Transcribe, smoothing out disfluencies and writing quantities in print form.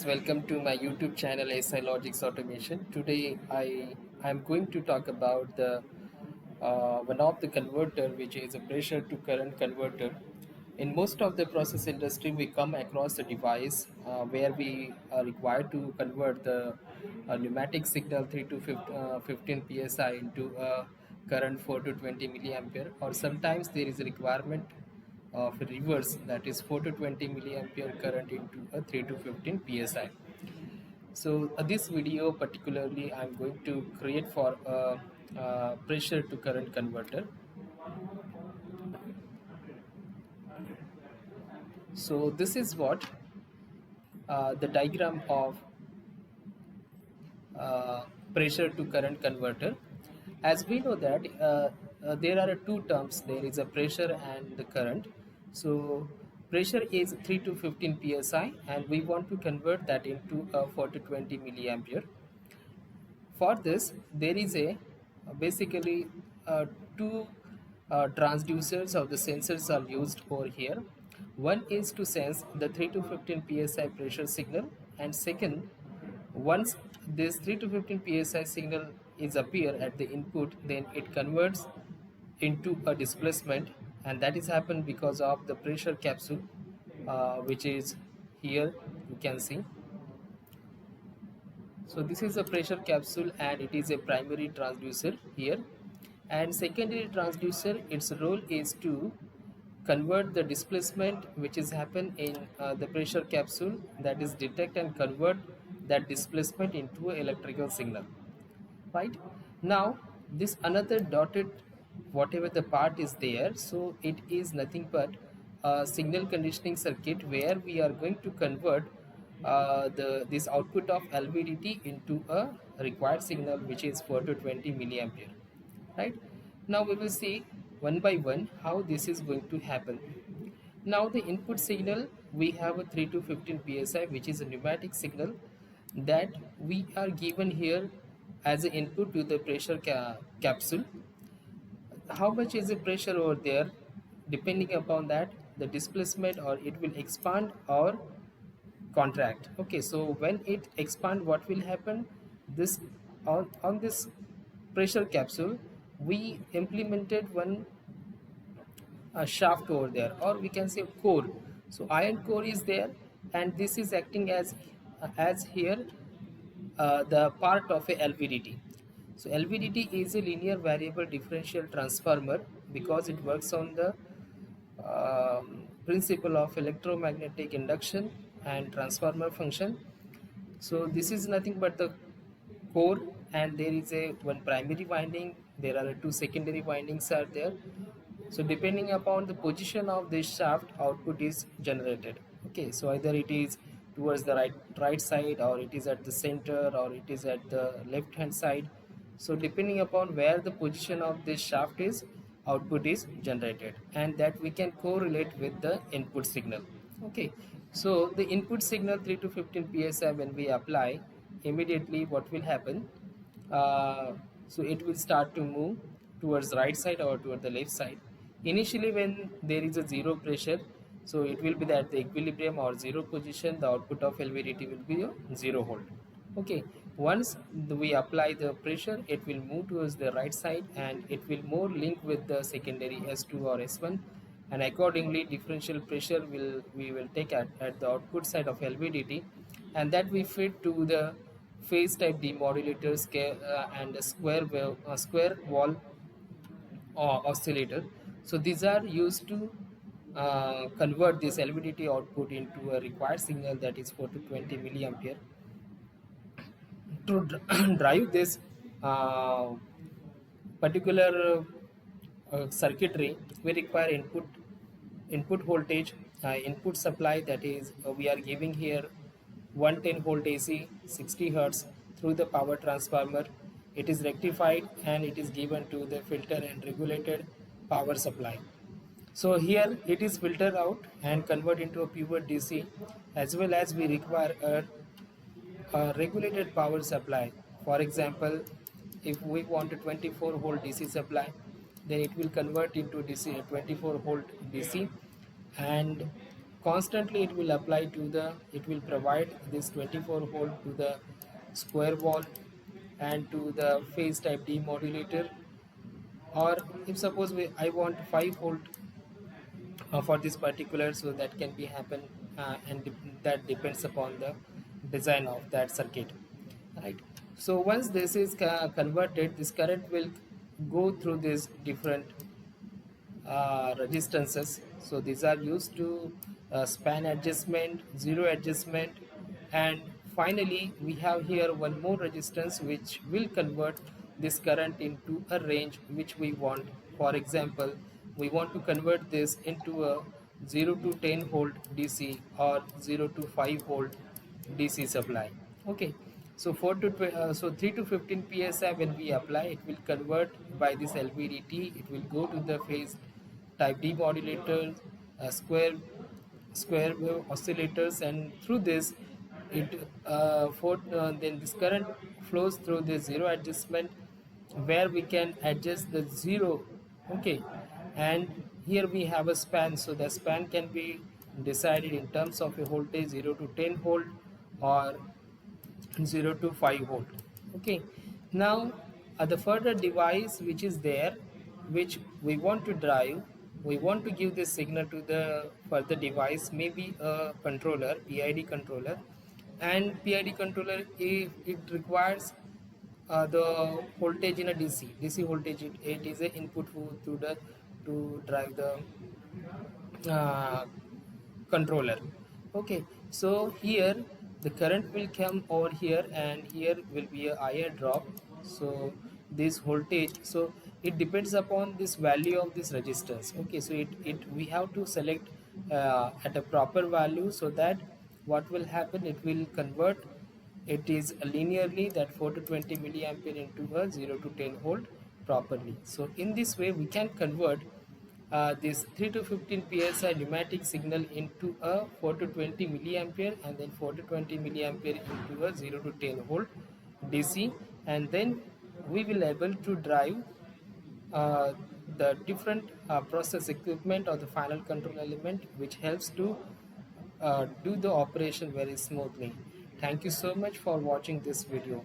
welcome to my YouTube channel SI Logics Automation. Today I'm going to talk about the one of the converter, which is a pressure to current converter. In most of the process industry, we come across a device where we are required to convert the pneumatic signal 3 to 15 psi into a current 4 to 20 milliampere, or sometimes there is a requirement of reverse, that is 4 to 20 milliampere current into a 3 to 15 psi. So this video particularly I'm going to create for a pressure to current converter. So this is what the diagram of uh, pressure to current converter. As we know that there are two terms, there is a pressure and the current. So pressure is 3 to 15 psi and we want to convert that into a 4 to 20 milliampere. For this there is a basically two transducers or the sensors are used over here. One is to sense the 3 to 15 psi pressure signal, and second, once this 3 to 15 psi signal is appear at the input, then it converts into a displacement, and that is happen because of the pressure capsule, which is here you can see. So this is a pressure capsule and it is a primary transducer here, and secondary transducer, its role is to convert the displacement which is happen in the pressure capsule, that is detect and convert that displacement into an electrical signal. Right now this another dotted whatever the part is there, so it is nothing but a signal conditioning circuit where we are going to convert this output of LVDT into a required signal, which is 4 to 20 milliampere. Right now we will see one by one how this is going to happen. Now the input signal, we have a 3 to 15 psi, which is a pneumatic signal that we are given here as an input to the pressure capsule. How much is the pressure over there? Depending upon that, the displacement, or it will expand or contract. Okay, so when it expand, what will happen? This on this pressure capsule, we implemented one a shaft over there, or we can say core. So iron core is there, and this is acting as here the part of a LVDT. So LVDT is a linear variable differential transformer because it works on the principle of electromagnetic induction and transformer function. So this is nothing but the core, and there is a one primary winding, there are two secondary windings are there. So depending upon the position of this shaft, output is generated. Okay, so either it is towards the right side, or it is at the center, or it is at the left hand side. So depending upon where the position of this shaft is, output is generated, and that we can correlate with the input signal. Okay, so the input signal 3 to 15 psi, when we apply, immediately what will happen? So it will start to move towards right side or toward the left side. Initially when there is a zero pressure, so it will be at the equilibrium or zero position, the output of LVDT will be a 0 volt. Okay, once we apply the pressure, it will move towards the right side and it will more link with the secondary S2 or S1, and accordingly differential pressure we will take at the output side of LVDT, and that we feed to the phase type demodulator and a square wall oscillator. So these are used to convert this LVDT output into a required signal, that is 4 to 20 milliampere. To drive this uh, particular circuitry, we require input voltage, input supply, that is we are giving here 110 volt AC 60 hertz through the power transformer. It is rectified and it is given to the filter and regulated power supply. So here it is filtered out and convert into a pure DC, as well as we require a regulated power supply. For example, if we want a 24 volt DC supply, then it will convert into DC 24 volt DC, and constantly it will apply to the, it will provide this 24 volt to the square wall and to the phase type demodulator. Or if suppose I want 5 volt for this particular, so that can be happen, that depends upon the design of that circuit, right? So once this is converted, this current will go through these different resistances. So these are used to span adjustment, zero adjustment, and finally we have here one more resistance which will convert this current into a range which we want. For example, we want to convert this into a 0 to 10 volt DC or 0 to 5 volt DC supply. Okay, so 3 to 15 psi when we apply, it will convert by this LVDT. It will go to the phase type demodulator, square wave oscillators, and through this then this current flows through the zero adjustment where we can adjust the zero. Okay, and here we have a span, so the span can be decided in terms of a voltage 0 to 10 volt or 0 to 5 volt. Okay, now the further device which is there, which we want to drive, we want to give this signal to the further device, maybe a controller, PID controller. And PID controller, if it requires the voltage in a DC voltage, it is an input to the to drive the uh, controller. Okay, so here the current will come over here and here will be a IR drop. So this voltage, so it depends upon this value of this resistance. Okay, so it we have to select at a proper value, so that what will happen, it will convert, it is linearly that 4 to 20 milliampere into a 0 to 10 volt properly. So in this way we can convert this 3 to 15 psi pneumatic signal into a 4 to 20 milliampere, and then 4 to 20 milliampere into a 0 to 10 volt DC, and then we will able to drive uh, the different process equipment or the final control element, which helps to do the operation very smoothly. Thank you so much for watching this video.